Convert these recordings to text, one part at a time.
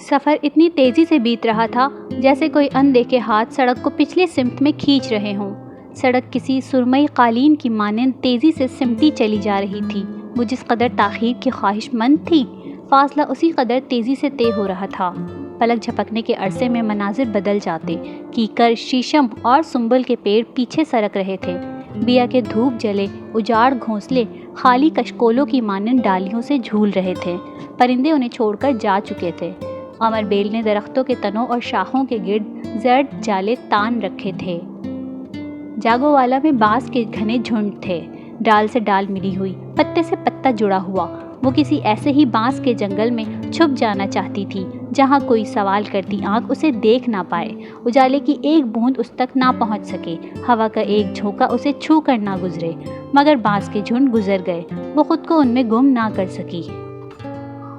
سفر اتنی تیزی سے بیت رہا تھا جیسے کوئی اندیکھے ہاتھ سڑک کو پچھلی سمت میں کھینچ رہے ہوں۔ سڑک کسی سرمئی قالین کی مانند تیزی سے سمٹی چلی جا رہی تھی۔ وہ جس قدر تاخیر کی خواہش مند تھی، فاصلہ اسی قدر تیزی سے طے ہو رہا تھا۔ پلک جھپکنے کے عرصے میں مناظر بدل جاتے۔ کیکر، شیشم اور سنبل کے پیڑ پیچھے سرک رہے تھے۔ بیا کے دھوپ جلے اجاڑ گھونسلے خالی کشکولوں کی مانند ڈالیوں سے جھول رہے تھے۔ پرندے انہیں چھوڑ کر جا چکے تھے۔ امر بیل نے درختوں کے تنوں اور شاخوں کے گرد زرد جالے تان رکھے تھے۔ جاگو والا میں بانس کے گھنے جھنڈ تھے، ڈال سے ڈال ملی ہوئی، پتے سے پتا جڑا ہوا۔ وہ کسی ایسے ہی بانس کے جنگل میں چھپ جانا چاہتی تھی جہاں کوئی سوال کرتی آنکھ اسے دیکھ نہ پائے، اجالے کی ایک بوند اس تک نہ پہنچ سکے، ہوا کا ایک جھونکا اسے چھو کر نہ گزرے۔ مگر بانس کے جھنڈ گزر گئے، وہ خود کو ان میں گم نہ کر سکی۔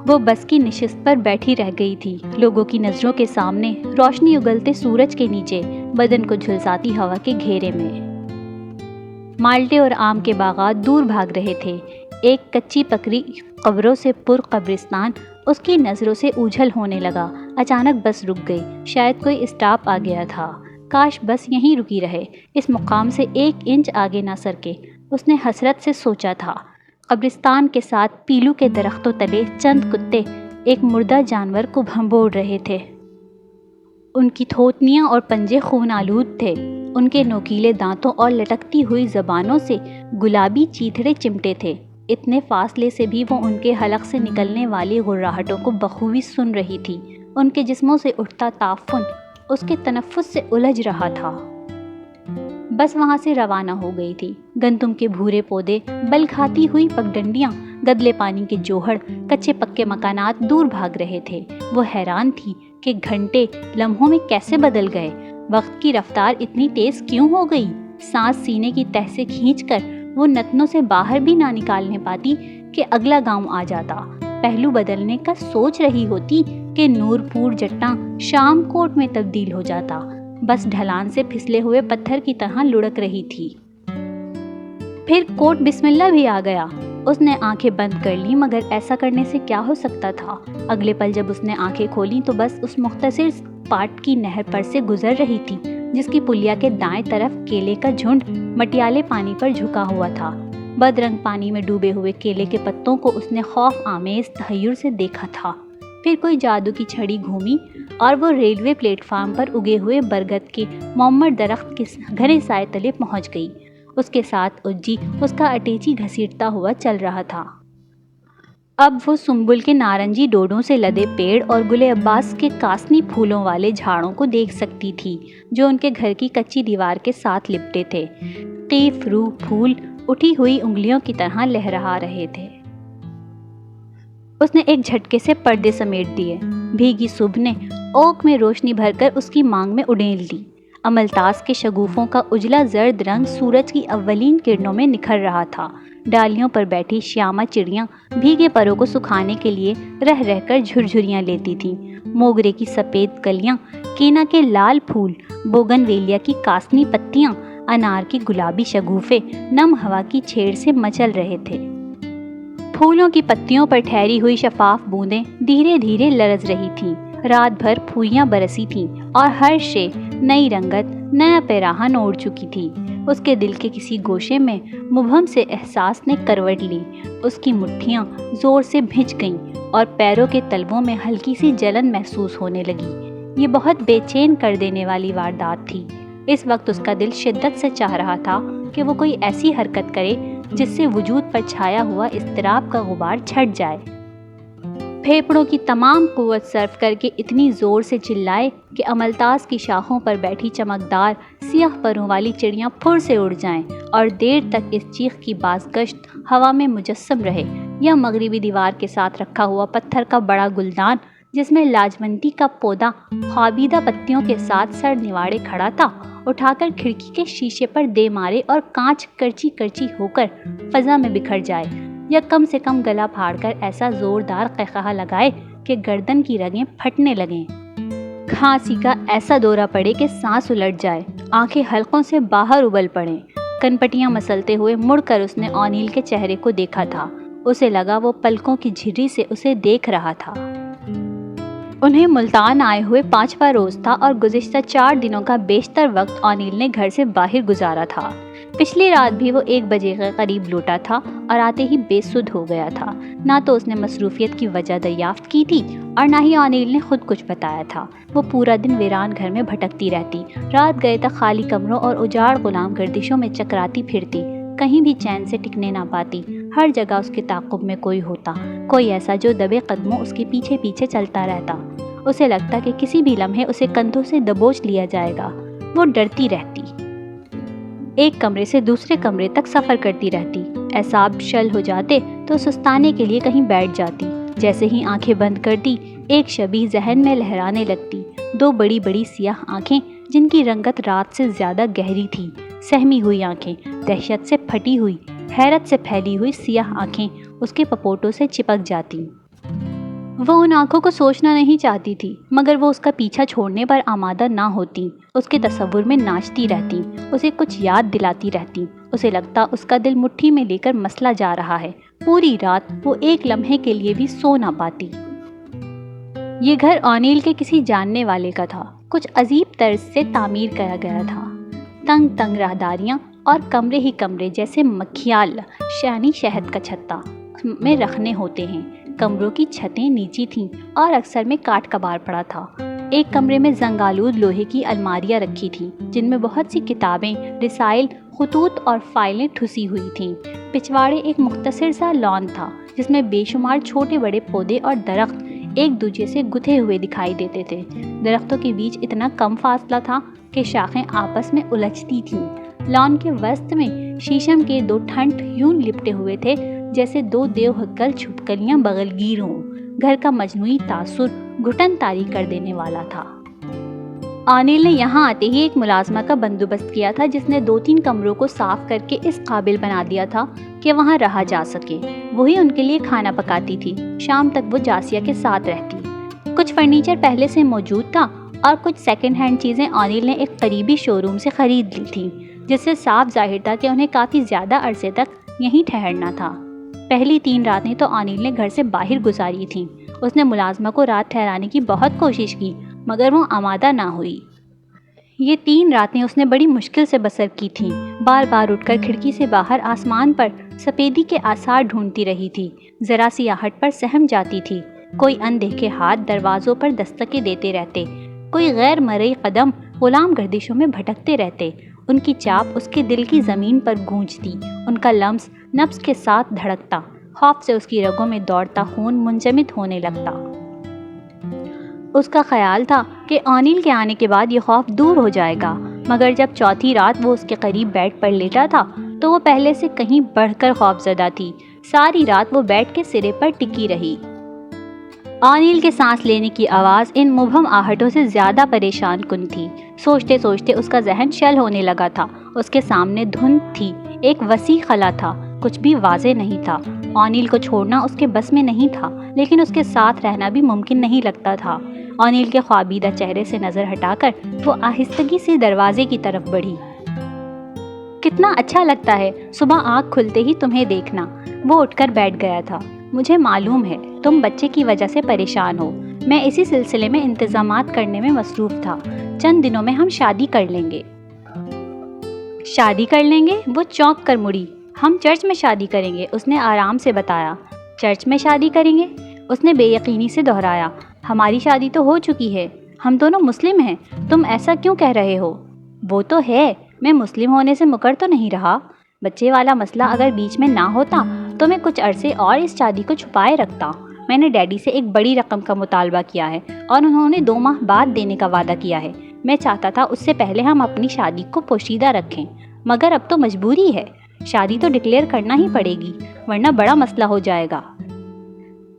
وہ بس کی نشست پر بیٹھی رہ گئی تھی، لوگوں کی نظروں کے سامنے، روشنی اگلتے سورج کے نیچے، بدن کو جھلساتی ہوا کے گھیرے میں۔ مالٹے اور آم کے باغات دور بھاگ رہے تھے۔ ایک کچی پکری قبروں سے پر قبرستان اس کی نظروں سے اوجھل ہونے لگا۔ اچانک بس رک گئی، شاید کوئی اسٹاپ آ گیا تھا۔ کاش بس یہیں رکی رہے، اس مقام سے 1 انچ آگے نہ سرکے، اس نے حسرت سے سوچا تھا۔ قبرستان کے ساتھ پیلو کے درختوں تلے چند کتے ایک مردہ جانور کو بھنبوڑ رہے تھے۔ ان کی تھوتنیاں اور پنجے خون آلود تھے، ان کے نوکیلے دانتوں اور لٹکتی ہوئی زبانوں سے گلابی چیتھڑے چمٹے تھے۔ اتنے فاصلے سے بھی وہ ان کے حلق سے نکلنے والی غراہٹوں کو بخوبی سن رہی تھی۔ ان کے جسموں سے اٹھتا تعفن اس کے تنفس سے الجھ رہا تھا۔ بس وہاں سے روانہ ہو گئی تھی۔ گندم کے بھورے پودے، بل کھاتی ہوئی پگڈنڈیاں، گدلے پانی کے جوہڑ، کچے پکے مکانات دور بھاگ رہے تھے۔ وہ حیران تھی کہ گھنٹے لمحوں میں کیسے بدل گئے، وقت کی رفتار اتنی تیز کیوں ہو گئی۔ سانس سینے کی تہہ سے کھینچ کر وہ نتنوں سے باہر بھی نہ نکالنے پاتی کہ اگلا گاؤں آ جاتا۔ پہلو بدلنے کا سوچ رہی ہوتی کہ نور پور جٹاں شام کوٹ میں تبدیل ہو جاتا۔ بس ڈھلان سے پھسلے ہوئے پتھر کی طرح لڑک رہی تھی۔ پھر کوٹ بسم اللہ بھی آ گیا۔ اس نے آنکھیں بند کر لی، مگر ایسا کرنے سے کیا ہو سکتا تھا۔ اگلے پل جب اس نے آنکھیں کھولیں تو بس اس مختصر پاٹ کی نہر پر سے گزر رہی تھی جس کی پلیا کے دائیں طرف کیلے کا جھنڈ مٹیالے پانی پر جھکا ہوا تھا۔ بدرنگ پانی میں ڈوبے ہوئے کیلے کے پتوں کو اس نے خوف آمیز تحیر سے دیکھا تھا۔ پھر کوئی جادو کی چھڑی گھومی اور وہ ریلوے پلیٹ فارم پر اگے ہوئے برگد کے مومر درخت کے گھنے سائے تلے پہنچ گئی۔ اس کے ساتھ اجی اس کا اٹیچی گھسیٹتا ہوا چل رہا تھا۔ اب وہ سنبل کے نارنجی ڈوڈوں سے لدے پیڑ اور گلے عباس کے کاسنی پھولوں والے جھاڑوں کو دیکھ سکتی تھی جو ان کے گھر کی کچی دیوار کے ساتھ لپٹے تھے۔ قیف روح پھول اٹھی ہوئی انگلیوں کی طرح لہرا رہے تھے۔ اس نے ایک جھٹکے سے پردے سمیٹ دیے۔ بھیگی صبح نے اوک میں روشنی بھر کر اس کی مانگ میں اڈیل دی۔ املتاس کے شگوفوں کا اجلا زرد رنگ سورج کی اولین کرنوں میں نکھر رہا تھا۔ ڈالیوں پر بیٹھی شیاما چڑیاں بھیگے پروں کو سکھانے کے لیے رہ رہ کر جھرجھریاں لیتی تھیں۔ موگرے کی سفید کلیاں، کینا کے لال پھول، بوگن ویلیا کی کاسنی پتیاں، انار کی گلابی شگوفے نم ہوا کی چھیڑ سے مچل رہے تھے۔ پھولوں کی پتیوں پر ٹھہری ہوئی شفاف بوندیں دھیرے دھیرے لرز رہی تھیں۔ رات بھر پھویاں برسی تھیں اور ہر شے نئی رنگت، نیا پیراہن اوڑھ چکی تھی۔ اس کے دل کے کسی گوشے میں مبہم سے احساس نے کروٹ لی۔ اس کی مٹھیاں زور سے بھنچ گئیں اور پیروں کے تلووں میں ہلکی سی جلن محسوس ہونے لگی۔ یہ بہت بے چین کر دینے والی واردات تھی۔ اس وقت اس کا دل شدت سے چاہ رہا تھا کہ وہ کوئی ایسی حرکت کرے جس سے وجود پر چھایا ہوا اضطراب کا غبار چھٹ جائے۔ پھیپھڑوں کی تمام قوت صرف کر کے اتنی زور سے چلائے کہ املتاس کی شاخوں پر بیٹھی چمکدار سیاہ پروں والی چڑیاں پھر سے اڑ جائیں اور دیر تک اس چیخ کی بازگشت ہوا میں مجسم رہے۔ یا مغربی دیوار کے ساتھ رکھا ہوا پتھر کا بڑا گلدان جس میں لاجونتی کا پودا خوابیدہ پتیوں کے ساتھ سر نواڑے کھڑا تھا، اٹھا کر کھڑکی کے شیشے پر دے مارے اور کانچ کرچی کرچی ہو کر فضا میں بکھر جائے، یا کم سے کم گلا پھاڑ کر ایسا زوردار قہقہا لگائے کہ گردن کی رگیں پھٹنے لگیں، کھانسی کا ایسا دورہ پڑے کہ سانس الٹ جائے، آنکھیں حلقوں سے باہر ابل پڑیں۔ کنپٹیاں مسلتے ہوئے مڑ کر اس نے اونیل کے چہرے کو دیکھا تھا۔ اسے لگا وہ پلکوں کی جھری سے اسے دیکھ رہا تھا۔ انہیں ملتان آئے ہوئے 5واں روز تھا اور گزشتہ 4 دنوں کا بیشتر وقت آنیل نے گھر سے باہر گزارا تھا۔ پچھلی رات بھی وہ 1 بجے کے قریب لوٹا تھا اور آتے ہی بے سدھ ہو گیا تھا۔ نہ تو اس نے مصروفیت کی وجہ دریافت کی تھی اور نہ ہی آنیل نے خود کچھ بتایا تھا۔ وہ پورا دن ویران گھر میں بھٹکتی رہتی، رات گئے تک خالی کمروں اور اجاڑ غلام گردشوں میں چکراتی پھرتی، کہیں بھی چین سے ٹکنے نہ پاتی۔ ہر جگہ اس کے تعاقب میں کوئی ہوتا، کوئی ایسا جو دبے قدموں اس کے پیچھے پیچھے چلتا رہتا۔ اسے لگتا کہ کسی بھی لمحے اسے کندھوں سے دبوچ لیا جائے گا۔ وہ ڈرتی رہتی، ایک کمرے سے دوسرے کمرے تک سفر کرتی رہتی۔ اعصاب شل ہو جاتے تو سستانے کے لیے کہیں بیٹھ جاتی۔ جیسے ہی آنکھیں بند کرتی، ایک شبیہ ذہن میں لہرانے لگتی۔ 2 بڑی بڑی سیاہ آنکھیں جن کی رنگت رات سے زیادہ گہری تھی، سہمی ہوئی آنکھیں، دہشت سے پھٹی ہوئی، حیرت سے پھیلی ہوئی سیاہ آنکھیں اس کے پپوٹوں سے چپک جاتی۔ وہ ان آنکھوں کو سوچنا نہیں چاہتی تھی، مگر وہ اس کا پیچھا چھوڑنے پر آمادہ نہ ہوتی۔ اس کے تصور میں ناچتی رہتی، اسے کچھ یاد دلاتی رہتی۔ اسے لگتا اس کا دل مٹھی میں لے کر مسلا جا رہا ہے۔ پوری رات وہ ایک لمحے کے لیے بھی سو نہ پاتی۔ یہ گھر آنیل کے کسی جاننے والے کا تھا۔ کچھ عجیب طرز سے تعمیر کیا گیا تھا۔ تنگ تنگ راہداریاں اور کمرے ہی کمرے جیسے مکھیال یعنی شہد کا چھتا میں رکھنے ہوتے ہیں۔ کمروں کی چھتیں نیچی تھیں اور اکثر میں کاٹ کباڑ پڑا تھا۔ ایک کمرے میں زنگ آلود لوہے کی الماریاں رکھی تھیں جن میں بہت سی کتابیں، رسائل، خطوط اور فائلیں ٹھسی ہوئی تھیں۔ پچھواڑے ایک مختصر سا لان تھا جس میں بے شمار چھوٹے بڑے پودے اور درخت ایک دوسرے سے گتھے ہوئے دکھائی دیتے تھے۔ درختوں کے بیچ اتنا کم فاصلہ تھا کہ شاخیں آپس میں الجھتی تھیں۔ لان کے وسط میں شیشم کے 2 ٹھنٹ یوں لپٹے ہوئے تھے جیسے 2 دیو ہکل چھپکلیاں بغل گیر ہوں۔ گھر کا مجموعی تاثر گھٹن طاری کر دینے والا تھا۔ آنیل نے یہاں آتے ہی ایک ملازمہ کا بندوبست کیا تھا جس نے 2-3 کمروں کو صاف کر کے اس قابل بنا دیا تھا کہ وہاں رہا جا سکے۔ وہی ان کے لیے کھانا پکاتی تھی۔ شام تک وہ جاسیہ کے ساتھ رہتی۔ کچھ فرنیچر پہلے سے موجود تھا اور کچھ سیکنڈ ہینڈ چیزیں آنیل نے ایک قریبی شو روم سے خرید لی تھیں، جس سے صاف ظاہر تھا کہ انہیں کافی زیادہ عرصے تک یہیں ٹھہرنا تھا۔ پہلی 3 راتیں تو آنیل نے گھر سے باہر گزاری تھیں۔ اس نے ملازمہ کو رات ٹھہرانے کی بہت کوشش کی مگر وہ آمادہ نہ ہوئی۔ یہ 3 راتیں اس نے بڑی مشکل سے بسر کی تھیں۔ بار بار اٹھ کر کھڑکی سے باہر آسمان پر سفیدی کے آثار ڈھونڈتی رہی تھی۔ ذرا سی آہٹ پر سہم جاتی تھی۔ کوئی اندیکھے ہاتھ دروازوں پر دستکیں دیتے رہتے، کوئی غیر مرئی قدم غلام گردشوں میں بھٹکتے رہتے۔ ان کی چاپ اس کے دل کی زمین پر گونجتی، ان کا لمس نبض کے ساتھ دھڑکتا، خوف سے اس کی رگوں میں دوڑتا خون منجمد ہونے لگتا۔ اس کا خیال تھا کہ آنیل کے آنے کے بعد یہ خوف دور ہو جائے گا، مگر جب چوتھی رات وہ اس کے قریب بیڈ پر لیٹا تھا تو وہ پہلے سے کہیں بڑھ کر خوف زدہ تھی۔ ساری رات وہ بیڈ کے سرے پر ٹکی رہی۔ آنیل کے سانس لینے کی آواز ان مبہم آہٹوں سے زیادہ پریشان کن تھی۔ سوچتے سوچتے اس کا ذہن شل ہونے لگا تھا۔ اس کے سامنے دھند تھی، ایک وسیع خلا تھا، کچھ بھی واضح نہیں تھا۔ آنیل کو چھوڑنا اس کے بس میں نہیں تھا، لیکن اس کے ساتھ رہنا بھی ممکن نہیں لگتا تھا۔ آنیل کے خوابیدہ چہرے سے نظر ہٹا کر وہ آہستگی سے دروازے کی طرف بڑھی۔ کتنا اچھا لگتا ہے صبح آنکھ کھلتے ہی تمہیں دیکھنا۔ وہ اٹھ کر بیٹھ گیا تھا۔ مجھے معلوم ہے تم بچے کی وجہ سے پریشان ہو۔ میں اسی سلسلے میں انتظامات کرنے میں مصروف تھا۔ چند دنوں میں ہم شادی کر لیں گے۔ شادی کر لیں گے؟ وہ چونک کر مڑی۔ ہم چرچ میں شادی کریں گے، اس نے آرام سے بتایا۔ چرچ میں شادی کریں گے؟ اس نے بے یقینی سے دہرایا۔ ہماری شادی تو ہو چکی ہے، ہم دونوں مسلم ہیں، تم ایسا کیوں کہہ رہے ہو؟ وہ تو ہے، میں مسلم ہونے سے مکر تو نہیں رہا۔ بچے والا مسئلہ اگر بیچ میں نہ ہوتا تو میں کچھ عرصے اور اس شادی کو چھپائے رکھتا۔ میں نے ڈیڈی سے ایک بڑی رقم کا مطالبہ کیا ہے اور انہوں نے 2 ماہ بعد دینے کا وعدہ کیا ہے۔ میں چاہتا تھا اس سے پہلے ہم اپنی شادی کو پوشیدہ رکھیں، مگر اب تو مجبوری ہے، شادی تو ڈکلیئر کرنا ہی پڑے گی ورنہ بڑا مسئلہ ہو جائے گا۔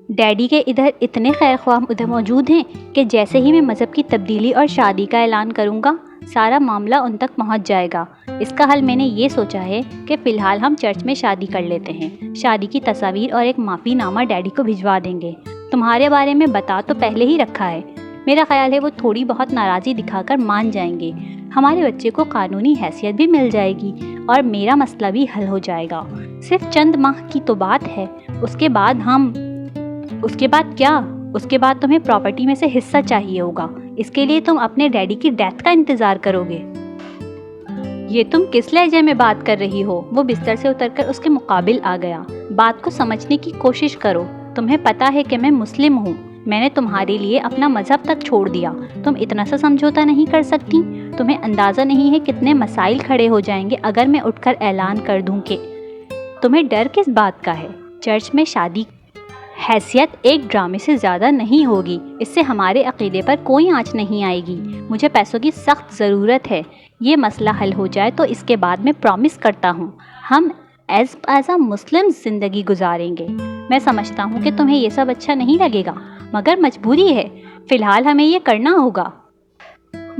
ڈیڈی کے ادھر اتنے خیر خواہ ادھر موجود ہیں کہ جیسے ہی میں مذہب کی تبدیلی اور شادی کا اعلان کروں گا سارا معاملہ ان تک پہنچ جائے گا۔ اس کا حل میں نے یہ سوچا ہے کہ فی الحال ہم چرچ میں شادی کر لیتے ہیں۔ شادی کی تصاویر اور ایک معافی نامہ ڈیڈی کو بھجوا دیں گے۔ تمہارے بارے میں بتا تو پہلے ہی رکھا ہے، میرا خیال ہے وہ تھوڑی بہت ناراضی دکھا کر مان جائیں گے۔ ہمارے بچے کو قانونی حیثیت بھی مل جائے گی اور میرا مسئلہ بھی حل ہو جائے گا۔ صرف چند ماہ کی تو بات ہے، اس کے بعد کیا؟ اس کے بعد تمہیں پراپرٹی میں سے حصہ چاہیے ہوگا. اس کے لیے تم اپنے ڈیڈی کی ڈیتھ کا انتظار کرو گے. یہ تم کس لہجے میں بات کر رہی ہو؟ وہ بستر سے اتر کر اس کے مقابل آ گیا. بات کو سمجھنے کی کوشش کرو. تمہیں پتا ہے کہ میں مسلم ہوں. میں نے تمہارے لیے اپنا مذہب تک چھوڑ دیا. تم اتنا سا سمجھوتا نہیں کر سکتی؟ تمہیں اندازہ نہیں ہے کتنے مسائل کھڑے ہو جائیں گے اگر میں اٹھ کر اعلان کر دوں کہ تمہیں ڈر کس بات کا ہے؟ چرچ میں شادی حیثیت ایک ڈرامے سے زیادہ نہیں ہوگی. اس سے ہمارے عقیدے پر کوئی آنچ نہیں آئے گی. مجھے پیسوں کی سخت ضرورت ہے. یہ مسئلہ حل ہو جائے تو اس کے بعد میں پرامس کرتا ہوں ہم ایز اے مسلم زندگی گزاریں گے. میں سمجھتا ہوں کہ تمہیں یہ سب اچھا نہیں لگے گا مگر مجبوری ہے. فی الحال ہمیں یہ کرنا ہوگا.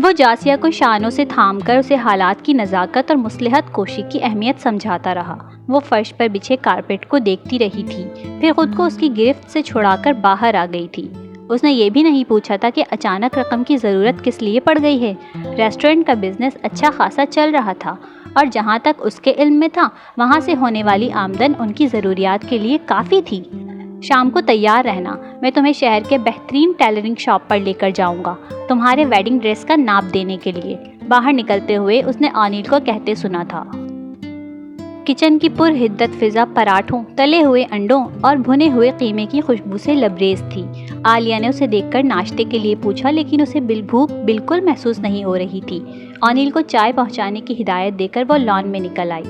وہ جاسیہ کو شانوں سے تھام کر اسے حالات کی نزاکت اور مصلحت کوشی کی اہمیت سمجھاتا رہا. وہ فرش پر بچھے کارپیٹ کو دیکھتی رہی تھی، پھر خود کو اس کی گرفت سے چھڑا کر باہر آ گئی تھی. اس نے یہ بھی نہیں پوچھا تھا کہ اچانک رقم کی ضرورت کس لیے پڑ گئی ہے. ریسٹورنٹ کا بزنس اچھا خاصا چل رہا تھا اور جہاں تک اس کے علم میں تھا وہاں سے ہونے والی آمدن ان کی ضروریات کے لیے کافی تھی. شام کو تیار رہنا، میں تمہیں شہر کے بہترین ٹیلرنگ شاپ پر لے کر جاؤں گا تمہارے ویڈنگ ڈریس کا ناپ دینے کے لیے. باہر نکلتے ہوئے اس نے انیل کو کہتے سنا تھا. کچن کی پر حدت فضا پراٹھوں، تلے ہوئے انڈوں اور بھنے ہوئے قیمے کی خوشبو سے لبریز تھی. عالیہ نے اسے دیکھ کر ناشتے کے لیے پوچھا لیکن اسے بھوک بالکل محسوس نہیں ہو رہی تھی. انیل کو چائے پہنچانے کی ہدایت دے کر وہ لان میں نکل آئی.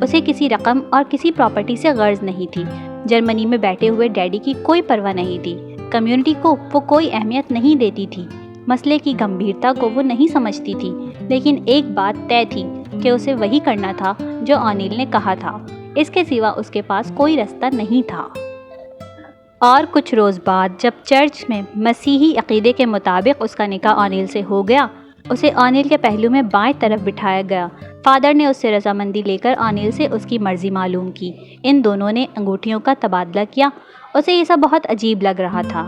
اسے کسی رقم اور کسی پراپرٹی سے غرض نہیں تھی. جرمنی میں بیٹھے ہوئے ڈیڈی کی کوئی پرواہ نہیں تھی. کمیونٹی کو وہ کوئی اہمیت نہیں دیتی تھی. مسئلے کی گمبھیرتا کو وہ نہیں سمجھتی تھی. لیکن ایک بات طے تھی کہ اسے وہی کرنا تھا جو انیل نے کہا تھا. اس کے سوا اس کے پاس کوئی رستہ نہیں تھا. اور کچھ روز بعد جب چرچ میں مسیحی عقیدے کے مطابق اس کا نکاح انیل سے ہو گیا، اسے انیل کے پہلو میں بائیں طرف بٹھایا گیا. فادر نے اس سے رضامندی لے کر انیل سے اس کی مرضی معلوم کی. ان دونوں نے انگوٹھیوں کا تبادلہ کیا. اسے یہ سب بہت عجیب لگ رہا تھا.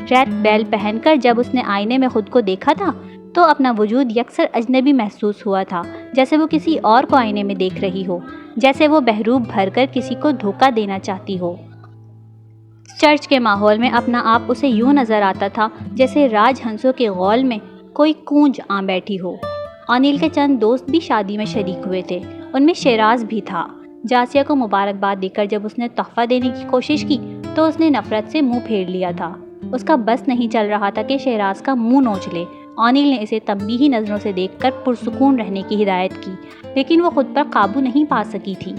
ریڈ بیل پہن کر جب اس نے آئینے میں خود کو دیکھا تھا تو اپنا وجود یکسر اجنبی محسوس ہوا تھا، جیسے وہ کسی اور کو آئینے میں دیکھ رہی ہو، جیسے وہ بحروب بھر کر کسی کو دھوکہ دینا چاہتی ہو. چرچ کے ماحول میں اپنا آپ اسے یوں نظر آتا تھا جیسے راج ہنسوں کے غول میں کوئی کونج آ بیٹھی ہو. انیل کے چند دوست بھی شادی میں شریک ہوئے تھے. ان میں شیراز بھی تھا. جاسیہ کو مبارکباد دے کر جب اس نے تحفہ دینے کی کوشش کی تو اس نے نفرت سے منہ پھیر لیا تھا. اس کا بس نہیں چل رہا تھا کہ شیراز کا منہ نوچ لے. انیل نے اسے تنبیہی نظروں سے دیکھ کر پرسکون رہنے کی ہدایت کی لیکن وہ خود پر قابو نہیں پا سکی تھی.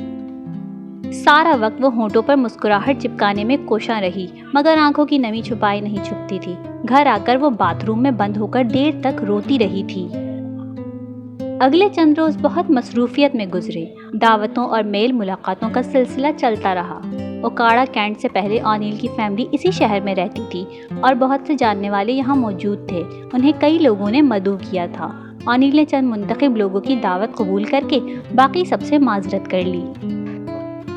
سارا وقت وہ ہونٹوں پر مسکراہٹ چپکانے میں کوشاں رہی مگر آنکھوں کی نمی چھپائی نہیں چھپتی تھی. گھر آ کر وہ باتھ روم میں بند ہو کر دیر تک روتی رہی تھی. اگلے چند روز بہت مصروفیت میں گزرے. دعوتوں اور میل ملاقاتوں کا سلسلہ چلتا رہا. اوکاڑا کینٹ سے پہلے انیل کی فیملی اسی شہر میں رہتی تھی اور بہت سے جاننے والے یہاں موجود تھے. انہیں کئی لوگوں نے مدعو کیا تھا. انیل نے چند منتخب لوگوں کی دعوت قبول کر کے باقی سب سے معذرت کر لی.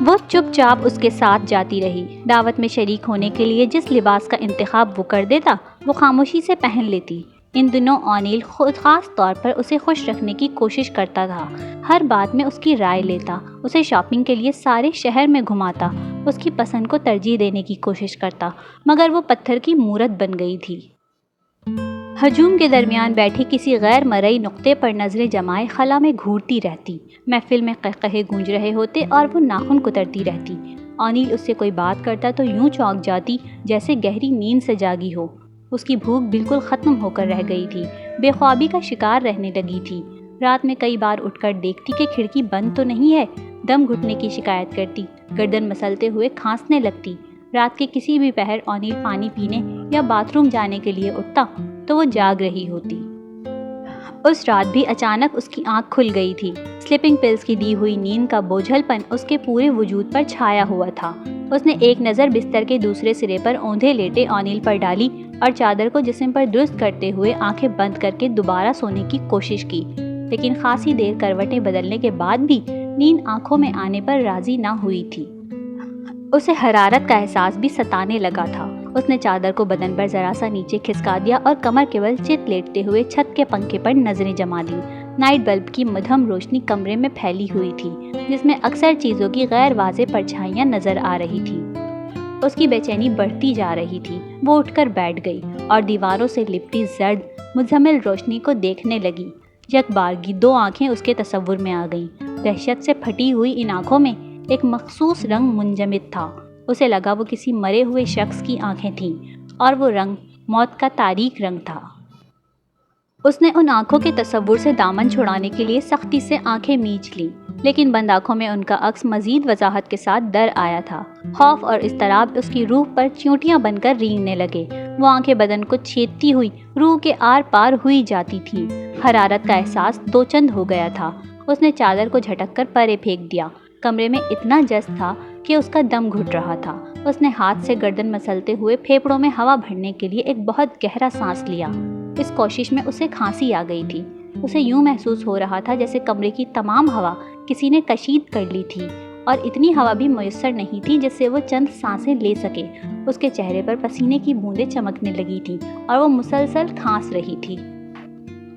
وہ چپ چاپ اس کے ساتھ جاتی رہی. دعوت میں شریک ہونے کے لیے جس لباس کا انتخاب وہ کر دیتا وہ خاموشی سے پہن لیتی. ان دنوں انیل خود خاص طور پر اسے خوش رکھنے کی کوشش کرتا تھا. ہر بات میں اس کی رائے لیتا، اسے شاپنگ کے لیے سارے شہر میں گھماتا، اس کی پسند کو ترجیح دینے کی کوشش کرتا مگر وہ پتھر کی مورت بن گئی تھی. ہجوم کے درمیان بیٹھی کسی غیر مرئی نقطے پر نظریں جمائے خلا میں گھورتی رہتی. محفل میں قہقہے گونج رہے ہوتے اور وہ ناخن کترتی رہتی. انیل اس سے کوئی بات کرتا تو یوں چونک جاتی جیسے گہری نیند سے جاگی ہو. اس کی بھوک بالکل ختم ہو کر رہ گئی تھی. بے خوابی کا شکار رہنے لگی تھی. رات میں کئی بار اٹھ کر دیکھتی کہ کھڑکی بند تو نہیں ہے. دم گھٹنے کی شکایت کرتی. گردن مسلتے ہوئے کھانسنے لگتی. رات کے کسی بھی پہر انیل پانی پینے یا باتھ روم جانے کے لیے اٹھتا تو وہ جاگ رہی ہوتی. اس رات بھی اچانک اس کی آنکھ کھل گئی تھی. سلیپنگ پلز کی دی ہوئی نیند کا بوجھل پن اس کے پورے وجود پر چھایا ہوا تھا. اس نے ایک نظر بستر کے دوسرے سرے پر اوندھے لیٹے انیل پر ڈالی اور چادر کو جسم پر درست کرتے ہوئے آنکھیں بند کر کے دوبارہ سونے کی کوشش کی. لیکن خاصی دیر کروٹیں بدلنے کے بعد بھی نیند آنکھوں میں آنے پر راضی نہ ہوئی تھی. اسے حرارت کا احساس بھی ستانے لگا تھا. اس نے چادر کو بدن پر ذرا سا نیچے کھسکا دیا اور کمر کے بل چت لیٹتے ہوئے چھت کے پنکھے پر نظریں جما دیں. نائٹ بلب کی مدھم روشنی کمرے میں پھیلی ہوئی تھی جس میں اکثر چیزوں کی غیر واضح پرچھائیاں نظر آ رہی تھی. اس کی بے چینی بڑھتی جا رہی تھی۔ وہ اٹھ کر بیٹھ گئی اور دیواروں سے لپٹی زرد مزمل روشنی کو دیکھنے لگی۔ یک بارگی 2 آنکھیں اس کے تصور میں آ گئیں۔ دہشت سے پھٹی ہوئی ان آنکھوں میں ایک مخصوص رنگ منجمد تھا۔ اسے لگا وہ کسی مرے ہوئے شخص کی آنکھیں تھیں اور وہ رنگ موت کا تاریک رنگ تھا۔ اس نے ان آنکھوں کے تصور سے دامن چھڑانے کے لیے سختی سے آنکھیں میچ لیں، لیکن بند آنکھوں میں ان کا عکس مزید وضاحت کے ساتھ در آیا تھا۔ خوف اور اضطراب اس کی روح پر چیونٹیاں بن کر رینگنے لگے۔ وہ آنکھیں بدن کو چھیدتی ہوئی روح کے آر پار ہوئی جاتی تھیں۔ حرارت کا احساس دوچند ہو گیا تھا۔ اس نے چادر کو جھٹک کر پرے پھینک دیا۔ کمرے میں اتنا جست تھا کہ اس کا دم گھٹ رہا تھا۔ اس نے ہاتھ سے گردن مسلتے ہوئے پھیپھڑوں میں ہوا بھرنے کے لیے ایک بہت گہرا سانس لیا۔ اس کوشش میں اسے کھانسی آ گئی تھی۔ اسے یوں محسوس ہو رہا تھا جیسے کمرے کی تمام ہوا کسی نے کشید کر لی تھی، اور اتنی ہوا بھی میسر نہیں تھی جس سے وہ چند سانسیں لے سکے۔ اس کے چہرے پر پسینے کی بوندیں چمکنے لگی تھیں اور وہ مسلسل کھانس رہی تھی۔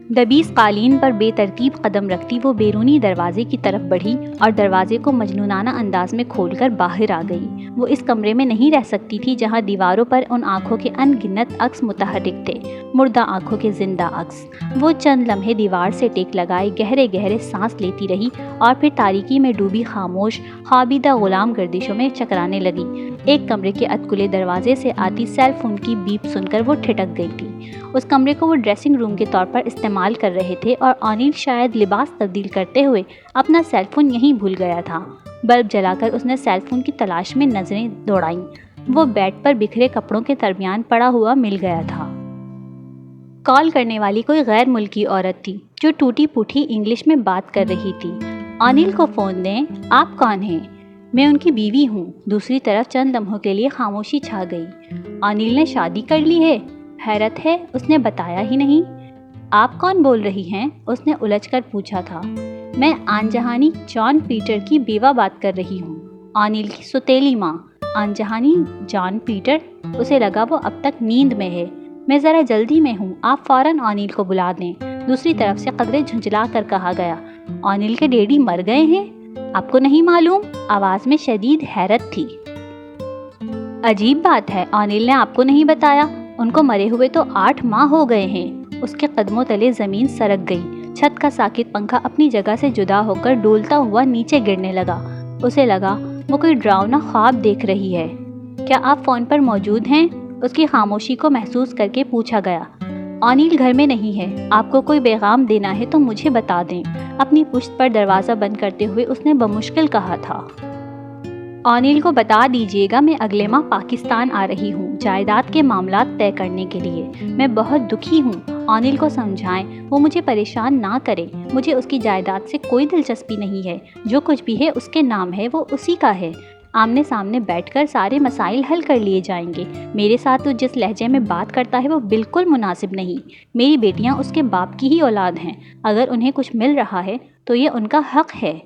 دبیس قالین پر بے ترتیب قدم رکھتی وہ بیرونی دروازے کی طرف بڑھی اور دروازے کو مجنونانہ انداز میں کھول کر باہر آ گئی۔ وہ اس کمرے میں نہیں رہ سکتی تھی جہاں دیواروں پر ان آنکھوں کے ان گنت عکس متحرک تھے، مردہ آنکھوں کے زندہ عکس۔ وہ چند لمحے دیوار سے ٹیک لگائے گہرے گہرے سانس لیتی رہی اور پھر تاریکی میں ڈوبی خاموش خوابیدہ غلام گردشوں میں چکرانے لگی۔ ایک کمرے کے ادکلے دروازے سے آتی سیل فون کی بیپ سن کر وہ ٹھٹک گئی تھی۔ اس کمرے کو وہ ڈریسنگ روم کے طور پر استعمال کر رہے تھے اور انیل شاید لباس تبدیل کرتے ہوئے اپنا سیل فون یہیں بھول گیا تھا۔ بلب جلا کر اس نے سیل فون کی تلاش میں نظریں دوڑائیں۔ وہ بیڈ پر بکھرے کپڑوں کے درمیان پڑا ہوا مل گیا تھا۔ کال کرنے والی کوئی غیر ملکی عورت تھی جو ٹوٹی پھوٹی انگلش میں بات کر رہی تھی۔ انیل کو فون دیں۔ آپ کون ہیں؟ میں ان کی بیوی ہوں۔ دوسری طرف چند لمحوں کے لیے خاموشی چھا گئی۔ انیل نے شادی کر لی ہے؟ حیرت ہے، اس نے بتایا ہی نہیں۔ آپ کون بول رہی ہیں؟ اس نے الجھ کر پوچھا تھا۔ میں آن جہانی جان پیٹر کی بیوہ بات کر رہی ہوں، انیل کی سوتیلی ماں۔ آن جہانی جان پیٹر؟ اسے لگا وہ اب تک نیند میں ہے۔ میں ذرا جلدی میں ہوں، آپ فوراً انیل کو بلا دیں۔ دوسری طرف سے قدرے جھنجھلا کر کہا گیا۔ انیل کے ڈیڈی مر گئے ہیں؟ آپ کو نہیں معلوم؟ آواز میں شدید حیرت تھی۔ عجیب بات ہے، انیل نے آپ کو نہیں بتایا؟ ان کو مرے ہوئے تو 8 ماہ ہو گئے ہیں۔ اس کے قدموں تلے زمین سرک گئی۔ چھت کا ساکت پنکھا اپنی جگہ سے جدا ہو کر ڈولتا ہوا نیچے گرنے لگا۔ اسے لگا وہ کوئی ڈراؤنا خواب دیکھ رہی ہے۔ کیا آپ فون پر موجود ہیں؟ اس کی خاموشی کو محسوس کر کے پوچھا گیا۔ انیل گھر میں نہیں ہے، آپ کو کوئی پیغام دینا ہے تو مجھے بتا دیں۔ اپنی پشت پر دروازہ بند کرتے ہوئے اس نے بمشکل کہا تھا۔ انیل کو بتا دیجیے گا میں اگلے ماہ پاکستان آ رہی ہوں جائیداد کے معاملات طے کرنے کے لیے۔ میں بہت دکھی ہوں۔ انیل کو سمجھائیں وہ مجھے پریشان نہ کرے۔ مجھے اس کی جائیداد سے کوئی دلچسپی نہیں ہے۔ جو کچھ بھی ہے اس کے نام ہے، وہ اسی کا ہے۔ آمنے سامنے بیٹھ کر سارے مسائل حل کر لیے جائیں گے۔ میرے ساتھ وہ جس لہجے میں بات کرتا ہے وہ بالکل مناسب نہیں۔ میری بیٹیاں اس کے باپ کی ہی اولاد ہیں۔ اگر انہیں کچھ مل رہا ہے تو یہ ان کا حق ہے۔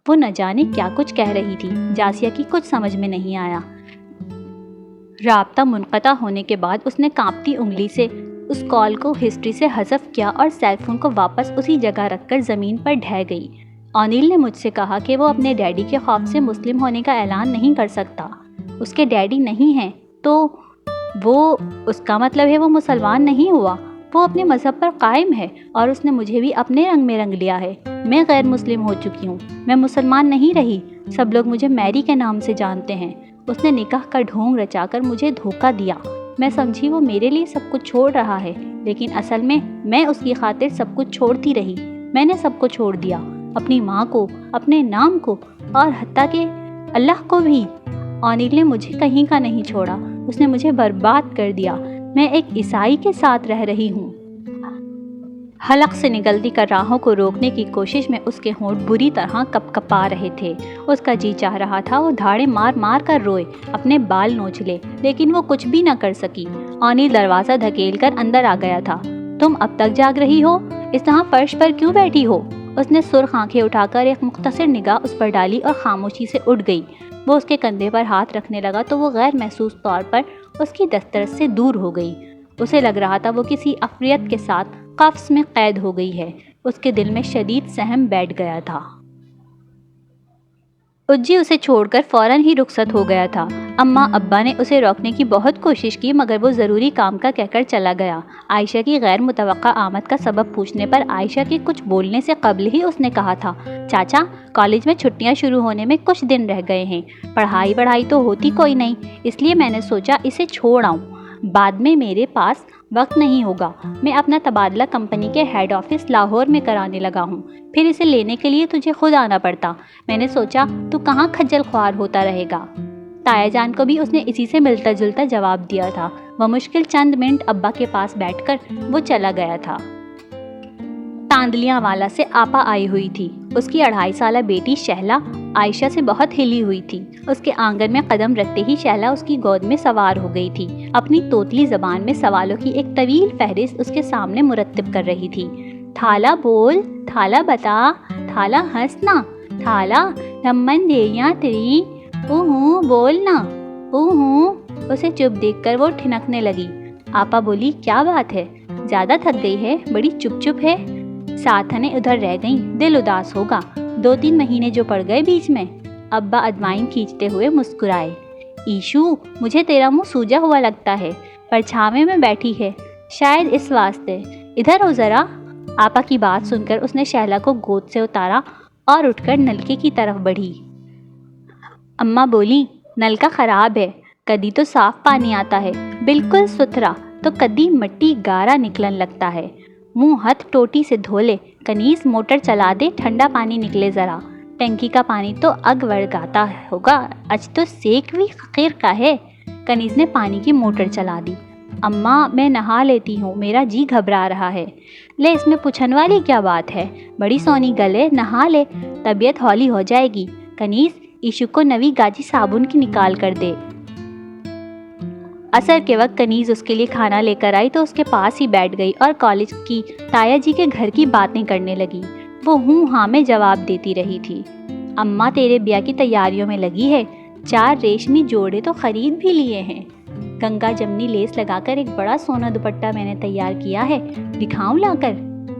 وہ نہ جانے کیا کچھ کہہ رہی تھی۔ جاسیہ کی کچھ سمجھ میں نہیں آیا۔ رابطہ منقطع ہونے کے بعد اس نے کانپتی انگلی سے اس کال کو ہسٹری سے حذف کیا اور سیل فون کو واپس اسی جگہ رکھ کر زمین پر ڈھہ گئی۔ انیل نے مجھ سے کہا کہ وہ اپنے ڈیڈی کے خوف سے مسلم ہونے کا اعلان نہیں کر سکتا۔ اس کے ڈیڈی نہیں ہیں تو وہ، اس کا مطلب ہے وہ مسلمان نہیں ہوا۔ وہ اپنے مذہب پر قائم ہے اور اس نے مجھے بھی اپنے رنگ میں رنگ لیا ہے۔ میں غیر مسلم ہو چکی ہوں، میں مسلمان نہیں رہی۔ سب لوگ مجھے میری کے نام سے جانتے ہیں۔ اس نے نکاح کا ڈھونگ رچا کر مجھے دھوکہ دیا۔ میں سمجھی وہ میرے لیے سب کچھ چھوڑ رہا ہے، لیکن اصل میں اس کی خاطر سب کچھ چھوڑتی رہی۔ میں نے سب کو چھوڑ دیا، اپنی ماں کو، اپنے نام کو اور حتیٰ کہ اللہ کو بھی۔ انیل نے مجھے کہیں کا نہیں چھوڑا، اس نے مجھے برباد کر دیا۔ میں ایک عیسائی کے ساتھ رہ رہی ہوں۔ حلق سے نکلتی کراہوں کو روکنے کی کوشش میں اس کے ہونٹ بری طرح کپ کپا رہے تھے۔ اس کا جی چاہ رہا تھا وہ دھاڑے مار مار کر روئے، اپنے بال نوچ لے، لیکن وہ کچھ بھی نہ کر سکی۔ انیل دروازہ دھکیل کر اندر آ گیا تھا۔ تم اب تک جاگ رہی ہو؟ اس طرح فرش پر کیوں بیٹھی ہو؟ اس نے سرخ آنکھیں اٹھا کر ایک مختصر نگاہ اس پر ڈالی اور خاموشی سے اٹھ گئی۔ وہ اس کے کندھے پر ہاتھ رکھنے لگا تو وہ غیر محسوس طور پر اس کی دسترس سے دور ہو گئی۔ اسے لگ رہا تھا وہ کسی عفریت کے ساتھ قفس میں قید ہو گئی ہے۔ اس کے دل میں شدید سہم بیٹھ گیا تھا۔ اجی اسے چھوڑ کر فوراً ہی رخصت ہو گیا تھا۔ اماں ابا نے اسے روکنے کی بہت کوشش کی مگر وہ ضروری کام کا کہہ کر چلا گیا۔ عائشہ کی غیر متوقع آمد کا سبب پوچھنے پر عائشہ کے کچھ بولنے سے قبل ہی اس نے کہا تھا، چاچا کالج میں چھٹیاں شروع ہونے میں کچھ دن رہ گئے ہیں، پڑھائی تو ہوتی کوئی نہیں، اس لیے میں نے سوچا اسے چھوڑ آؤں، بعد میں میرے پاس وقت نہیں ہوگا۔ میں اپنا تبادلہ کمپنی کے ہیڈ آفس لاہور میں کرانے لگا ہوں، پھر اسے لینے کے لیے تجھے خود آنا پڑتا۔ میں نے سوچا تو کہاں کھجل خوار ہوتا رہے گا۔ تایا جان کو بھی اس نے اسی سے ملتا جلتا جواب دیا تھا۔ وہ مشکل چند منٹ ابا کے پاس بیٹھ کر وہ چلا گیا تھا۔ تاندلیاں والا سے آپا آئی ہوئی تھی۔ اس کی 2.5 سالہ بیٹی شہلا عائشہ سے بہت ہلی ہوئی تھی۔ اس کے آنگن میں قدم رکھتے ہی شہلا اس کی گود میں سوار ہو گئی تھی۔ اپنی توتلی زبان میں سوالوں کی ایک طویل فہرست اس کے سامنے مرتب کر رہی تھی۔ تھالا بول، تھالا بتا، تھالا ہنسنا، تھالا رمن دیاں تری، بولنا، اسے چپ دیکھ کر وہ ٹھنکنے لگی۔ آپا بولی، کیا بات ہے؟ زیادہ تھک گئی ہے؟ بڑی چپ ہے۔ ساتھنے ادھر رہ گئیں، دل اداس ہوگا، 2-3 مہینے جو پڑ گئے بیچ میں۔ ابا ادوائن کھینچتے ہوئے مسکرائے۔ ایشو مجھے تیرا منہ سوجا ہوا لگتا ہے، پرچھاوے میں بیٹھی ہے، شاید اس واسطے، ادھر ہو ذرا۔ آپا کی بات سن کر اس نے شہلا کو گود سے اتارا اور اٹھ کر نلکے کی طرف بڑھی۔ اماں بولی، نلکا خراب ہے، کدی تو صاف پانی آتا ہے بالکل ستھرا، تو کدی مٹی گارا نکلن لگتا ہے، منہ ہاتھ ٹوٹی سے دھو لے، کنیز موٹر چلا دے، ٹھنڈا پانی نکلے ذرا، ٹینکی کا پانی تو اگ وڑگاتا ہوگا، آج تو سیک بھی خیر کا ہے۔ کنیز نے پانی کی موٹر چلا دی۔ اماں میں نہا لیتی ہوں، میرا جی گھبرا رہا ہے۔ لے اس میں پوچھن والی کیا بات ہے، بڑی سونی گلے، نہا لے، طبیعت ہولی ہو جائے گی۔ کنیز ایشو کو نوی گاجی صابن کی نکال کر دے۔ عصر کے وقت کنیز اس کے لیے کھانا لے کر آئی تو اس کے پاس ہی بیٹھ گئی اور کالج کی تایا جی کے گھر کی باتیں کرنے لگی۔ وہ ہاں میں جواب دیتی رہی تھی۔ اماں تیرے بیاہ کی تیاریوں میں لگی ہے، 4 ریشمی جوڑے تو خرید بھی لیے ہیں، گنگا جمنی لیس لگا کر ایک بڑا سونا دوپٹہ میں نے تیار کیا ہے، دکھاؤں لا کر؟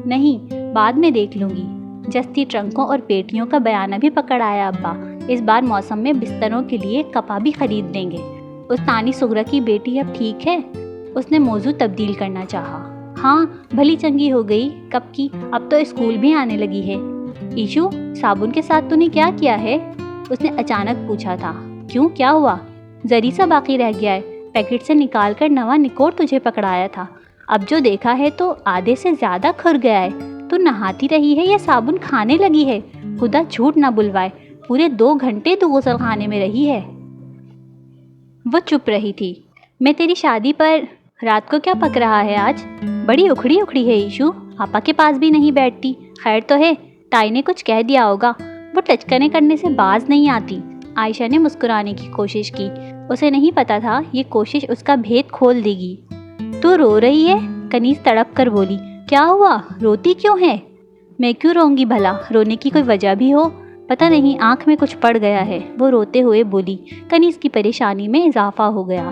نہیں، بعد میں دیکھ لوں گی۔ جستی ٹرنکوں اور پیٹیوں کا بیانہ بھی پکڑ آیا ابا، اس بار موسم میں بستروں کے لیے کپا بھی خرید دیں گے۔ اس تانی سغرا کی بیٹی اب ٹھیک ہے؟ اس نے موضوع تبدیل کرنا چاہا۔ ہاں بھلی چنگی ہو گئی، کب کی، اب تو اسکول بھی آنے لگی ہے۔ ایشو صابن کے ساتھ تو نے کیا کیا ہے؟ اس نے اچانک پوچھا تھا۔ کیوں، کیا ہوا؟ ذری سا باقی رہ گیا ہے، پیکٹ سے نکال کر نواں نکوڑ تجھے پکڑایا تھا، اب جو دیکھا ہے تو آدھے سے زیادہ کھر گیا ہے۔ تو نہاتی رہی ہے یا صابن کھانے لگی ہے؟ خدا جھوٹ نہ بلوائے، پورے 2 گھنٹے تو غسل خانے میں رہی ہے۔ وہ چپ رہی تھی۔ میں تیری شادی پر رات کو کیا پک رہا ہے آج؟ بڑی اکھڑی ہے ایشو، آپا کے پاس بھی نہیں بیٹھتی، خیر تو ہے، تائی نے کچھ کہہ دیا ہوگا، وہ ٹچکنے کرنے سے باز نہیں آتی۔ عائشہ نے مسکرانے کی کوشش کی، اسے نہیں پتا تھا یہ کوشش اس کا بھید کھول دے گی۔ تو رو رہی ہے؟ کنیز تڑپ کر بولی۔ کیا ہوا، روتی کیوں ہے؟ میں کیوں روں گی بھلا، رونے کی کوئی وجہ بھی ہو؟ پتہ نہیں آنکھ میں کچھ پڑ گیا ہے، وہ روتے ہوئے بولی۔ کنیز کی پریشانی میں اضافہ ہو گیا۔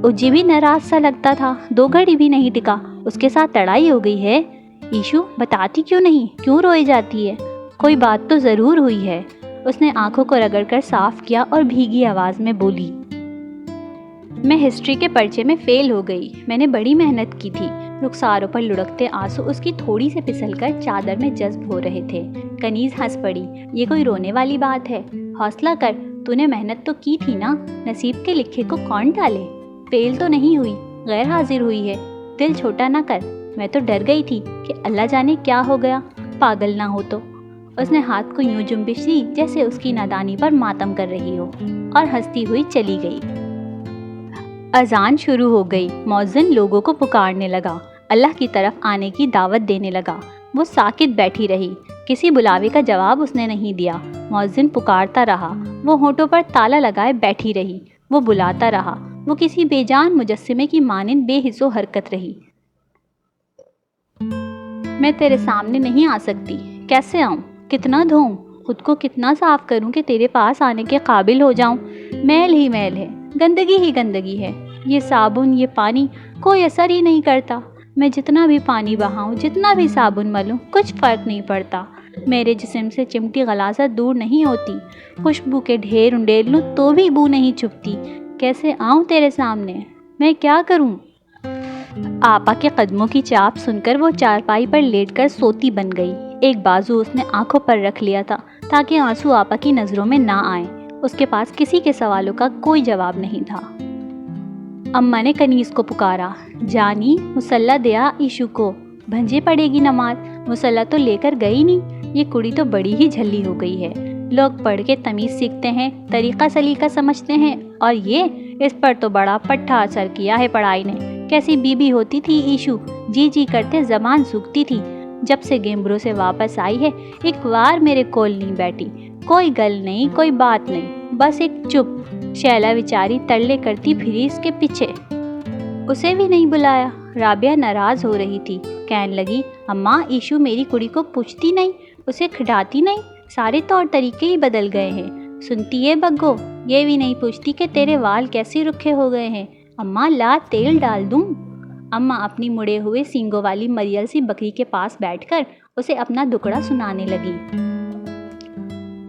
اجی بھی ناراض سا لگتا تھا، 2 گھڑی بھی نہیں ٹکا، اس کے ساتھ لڑائی ہو گئی ہے؟ ایشو بتاتی کیوں نہیں، کیوں روئی جاتی ہے؟ کوئی بات تو ضرور ہوئی ہے۔ اس نے آنکھوں کو رگڑ کر صاف کیا اور بھیگی آواز میں بولی۔ میں ہسٹری کے پرچے میں فیل ہو گئی، میں نے بڑی محنت کی تھی۔ رخساروں پر لڑکتے آنسو اس کی تھوڑی سے پھسل کر چادر میں جذب ہو رہے تھے۔ کنیز ہنس پڑی۔ یہ کوئی رونے والی بات ہے؟ حوصلہ کر، تو نے محنت تو کی تھی نا، نصیب کے لکھے کو کون ڈالے؟ فیل تو نہیں ہوئی، غیر حاضر ہوئی ہے، دل چھوٹا نہ کر، میں تو ڈر گئی تھی کہ اللہ جانے کیا ہو گیا، پاگل نہ ہو تو۔ اس نے ہاتھ کو یوں جنبش دی جیسے اس کی نادانی پر ماتم کر رہی ہو، اور ہنستی ہوئی چلی گئی۔ اذان شروع ہو گئی، مؤذن لوگوں کو پکارنے لگا، اللہ کی طرف آنے کی دعوت دینے لگا۔ وہ ساکت بیٹھی رہی، کسی بلاوے کا جواب اس نے نہیں دیا۔ مؤذن پکارتا رہا، وہ ہونٹوں پر تالا لگائے بیٹھی رہی۔ وہ بلاتا رہا، وہ کسی بے جان مجسمے کی مانند بے حس و حرکت رہی۔ میں تیرے سامنے نہیں آ سکتی، کیسے آؤں، کتنا دھوؤں، خود کو کتنا صاف کروں کہ تیرے پاس آنے کے قابل ہو جاؤں؟ میل ہی میل ہے، گندگی ہی گندگی ہے، یہ صابن، یہ پانی کوئی اثر ہی نہیں کرتا، میں جتنا بھی پانی بہاؤں، جتنا بھی صابن ملوں، کچھ فرق نہیں پڑتا۔ میرے جسم سے چمٹی غلاظت دور نہیں ہوتی، خوشبو کے ڈھیر انڈیل لوں تو بھی بو نہیں چھپتی۔ کیسے آؤں تیرے سامنے، میں کیا کروں؟ آپا کے قدموں کی چاپ سن کر وہ چارپائی پر لیٹ کر سوتی بن گئی۔ ایک بازو اس نے آنکھوں پر رکھ لیا تھا تاکہ آنسو آپا کی نظروں میں نہ آئیں۔ اس کے پاس کسی کے سوالوں کا کوئی جواب نہیں تھا۔ اماں نے کنیز کو پکارا، جانی مصلی دیا ایشو کو، بھنجے پڑے گی نماز۔ مصلی تو لے کر گئی نہیں، یہ کڑی تو بڑی ہی جھلی ہو گئی ہے۔ لوگ پڑھ کے تمیز سیکھتے ہیں، طریقہ سلیقہ سمجھتے ہیں، اور یہ اس پر تو بڑا پٹھا اثر کیا ہے پڑھائی نے۔ کیسی بیوی ہوتی تھی ایشو، جی جی کرتے زبان سوکھتی تھی۔ جب سے گیمبرو سے واپس آئی ہے ایک وار میرے کول نہیں بیٹھی، کوئی گل نہیں، کوئی بات نہیں، بس ایک چپ۔ شیلا بیچاری ترلے کرتی پھری اس کے پیچھے۔ اسے بھی نہیں بلایا۔ رابعہ ناراض ہو رہی تھی، کہنے لگی، اماں ایشو میری کڑی کو پوچھتی نہیں، اسے کھڈاتی نہیں، سارے طور طریقے ہی بدل گئے ہیں۔ سنتی ہے بگو، یہ بھی نہیں پوچھتی کہ تیرے وال کیسے رکھے ہو گئے ہیں۔ اماں لا تیل ڈال دوں؟ اماں اپنی مڑے ہوئے سینگوں والی مریل سی بکری کے پاس بیٹھ کر اسے اپنا دکڑا سنانے لگی۔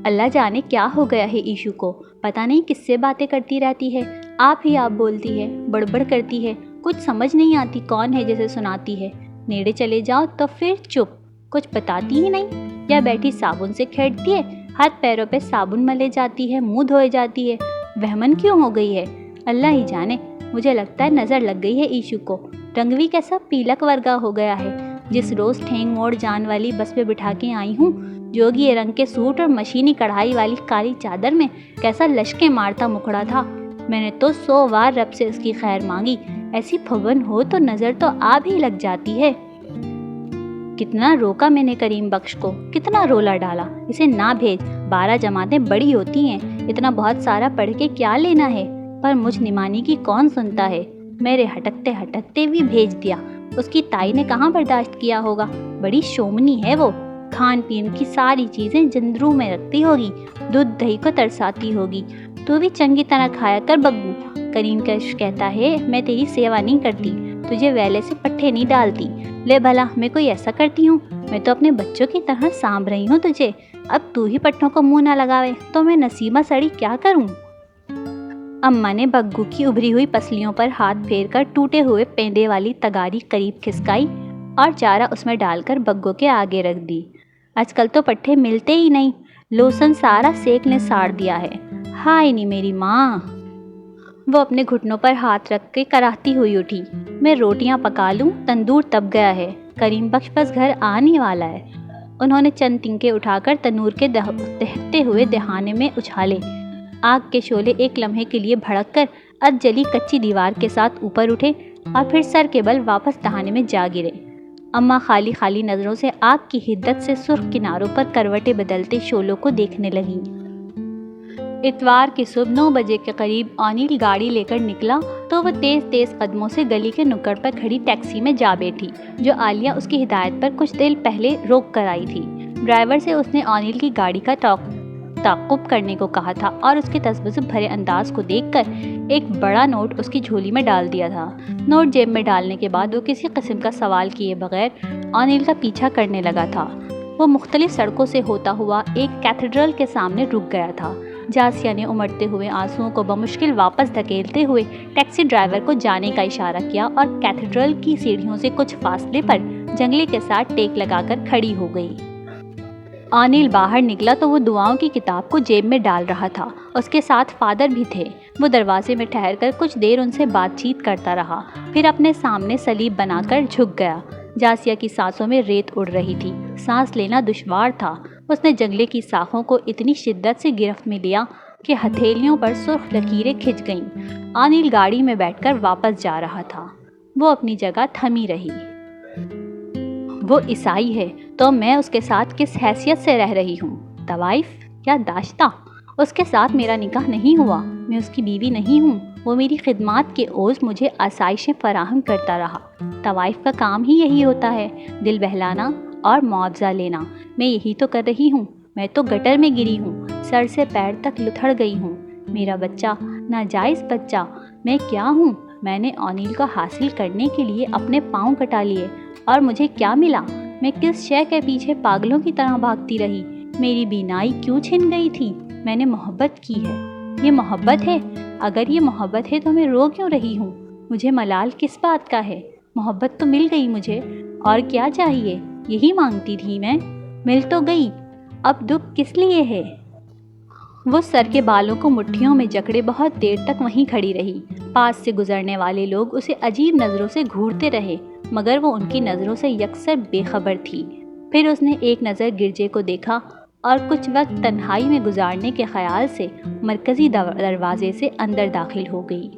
اللہ جانے کیا ہو گیا ہے ایشو کو، پتہ نہیں کس سے باتیں کرتی رہتی ہے، آپ ہی آپ بولتی ہے، بڑبڑ کرتی ہے، کچھ سمجھ نہیں آتی کون ہے جسے سناتی ہے۔ نیڑے چلے جاؤ تو پھر چپ، کچھ بتاتی ہی نہیں، یا بیٹھی صابن سے کھیڑتی ہے، ہاتھ پیروں پہ صابن ملے جاتی ہے، منہ دھوئے جاتی ہے، وہمن کیوں ہو گئی ہے؟ اللہ ہی جانے۔ مجھے لگتا ہے نظر لگ گئی ہے ایشو کو، رنگ بھی کیسا پیلک ورگا ہو گیا ہے۔ جس روز ٹھینگ موڑ جان والی بس پہ بٹھا کے آئی ہوں، جوگی رنگ کے سوٹ اور مشینی کڑھائی والی کالی چادر میں کیسا لشکے مارتا مکھڑا تھا۔ میں نے تو 100 بار رب سے اس کی خیر مانگی، ایسی پھگن ہو تو نظر تو آپ ہی لگ جاتی ہے۔ کتنا روکا میں نے کریم بخش کو، کتنا رولا ڈالا، اسے نہ بھیج، 12 جماعتیں بڑی ہوتی ہیں، اتنا بہت سارا پڑھ کے کیا لینا ہے، پر مجھ نمانی کی کون سنتا ہے۔ میرے ہٹکتے ہٹکتے بھی بھیج دیا۔ اس کی تائی نے کہاں برداشت کیا ہوگا، بڑی شومنی ہے وہ، کھان پین کی ساری چیزیں جندروں میں رکھتی ہوگی، دودھ دہی کو ترساتی ہوگی۔ تو بھی چنگی طرح کھایا کر بگو۔ کریم کش کہتا ہے میں تیری سیوا نہیں کرتی، تجھے ویلے سے پٹھے نہیں ڈالتی، لے بھلا میں کوئی ایسا کرتی ہوں؟ میں تو اپنے بچوں کی طرح سانبھ رہی ہوں تجھے، اب تو ہی پٹھوں کو منہ نہ لگاوے تو میں نسیمہ سڑی کیا کروں؟ اماں نے بگو کی ابھری ہوئی پسلیوں پر ہاتھ پھیر کر ٹوٹے ہوئے پیندے والی تگاری قریب کھسکائی اور چارہ اس میں ڈال کر بگو کے آگے رکھ دی۔ آج کل تو پٹھے ملتے ہی نہیں، لوسن سارا سیک نے ساڑ دیا ہے۔ ہائے نی میری ماں۔ وہ اپنے گھٹنوں پر ہاتھ رکھ کے کراہتی ہوئی اٹھی، میں روٹیاں پکا لوں، تندور تپ گیا ہے، کریم بخش بس گھر آنے والا ہے۔ انہوں نے چند تنکے اٹھا کر تنور کے دہتے ہوئے دہانے میں اچھالے۔ آگ کے شعلے ایک لمحے کے لیے بھڑک کر اد جلی کچی دیوار کے ساتھ اوپر اٹھے اور پھر سر کے بل واپس دہانے میں جا گرے۔ اماں خالی خالی نظروں سے آگ کی حدت سے سرخ کناروں پر کروٹیں بدلتے شعلوں کو دیکھنے لگیں۔ اتوار کی صبح 9 بجے کے قریب انیل گاڑی لے کر نکلا تو وہ تیز تیز قدموں سے گلی کے نکڑ پر کھڑی ٹیکسی میں جا بیٹھی جو عالیہ اس کی ہدایت پر کچھ دیر پہلے روک کر آئی تھی۔ ڈرائیور سے اس نے انیل کی گاڑی کا تعقب کرنے کو کہا تھا اور اس کے تذبذب بھرے انداز کو دیکھ کر ایک بڑا نوٹ اس کی جھولی میں ڈال دیا تھا۔ نوٹ جیب میں ڈالنے کے بعد وہ کسی قسم کا سوال کیے بغیر انیل کا پیچھا کرنے لگا تھا۔ وہ مختلف سڑکوں سے ہوتا ہوا ایک کیتھیڈرل کے سامنے رک گیا تھا۔ جاسیہ نے امڑتے ہوئے آنسوؤں کو بمشکل واپس دھکیلتے ہوئے ٹیکسی ڈرائیور کو جانے کا اشارہ کیا اور کیتھیڈرل کی سیڑھیوں سے کچھ فاصلے پر جنگلے کے ساتھ ٹیک لگا کر کھڑی ہو گئی۔ انیل باہر نکلا تو وہ دعاؤں کی کتاب کو جیب میں ڈال رہا تھا۔ اس کے ساتھ فادر بھی تھے۔ وہ دروازے میں ٹھہر کر کچھ دیر ان سے بات چیت کرتا رہا، پھر اپنے سامنے صلیب بنا کر جھک گیا۔ جاسیہ کی سانسوں میں ریت اڑ رہی تھی، سانس لینا دشوار تھا۔ اس نے جنگلے کی شاخوں کو اتنی شدت سے گرفت میں لیا کہ ہتھیلیوں پر سرخ لکیریں کھنچ گئیں۔ انیل گاڑی میں بیٹھ کر واپس جا رہا تھا۔ وہ اپنی جگہ تھمی رہی۔ وہ عیسائی ہے تو میں اس کے ساتھ کس حیثیت سے رہ رہی ہوں؟ طوائف یا داشتہ؟ اس کے ساتھ میرا نکاح نہیں ہوا، میں اس کی بیوی نہیں ہوں۔ وہ میری خدمات کے عوض مجھے آسائشیں فراہم کرتا رہا۔ طوائف کا کام ہی یہی ہوتا ہے، دل بہلانا اور معاوضہ لینا۔ میں یہی تو کر رہی ہوں۔ میں تو گٹر میں گری ہوں، سر سے پیر تک لتھڑ گئی ہوں۔ میرا بچہ، ناجائز بچہ، میں کیا ہوں؟ میں نے انیل کو حاصل کرنے کے لیے اپنے پاؤں کٹا لیے اور مجھے کیا ملا؟ میں کس شے کے پیچھے پاگلوں کی طرح بھاگتی رہی؟ میری بینائی کیوں چھن گئی تھی؟ میں نے محبت کی ہے۔ یہ محبت ہے؟ اگر یہ محبت ہے تو میں رو کیوں رہی ہوں؟ مجھے ملال کس بات کا ہے؟ محبت تو مل گئی مجھے، اور کیا چاہیے؟ یہی مانگتی تھی میں۔ مل تو گئی، اب دکھ کس لیے ہے؟ وہ سر کے بالوں کو مٹھیوں میں جکڑے بہت دیر تک وہیں کھڑی رہی۔ پاس سے گزرنے والے لوگ اسے عجیب نظروں سے گھورتے رہے، مگر وہ ان کی نظروں سے یکسر بے خبر تھی۔ پھر اس نے ایک نظر گرجے کو دیکھا اور کچھ وقت تنہائی میں گزارنے کے خیال سے مرکزی دروازے سے اندر داخل ہو گئی۔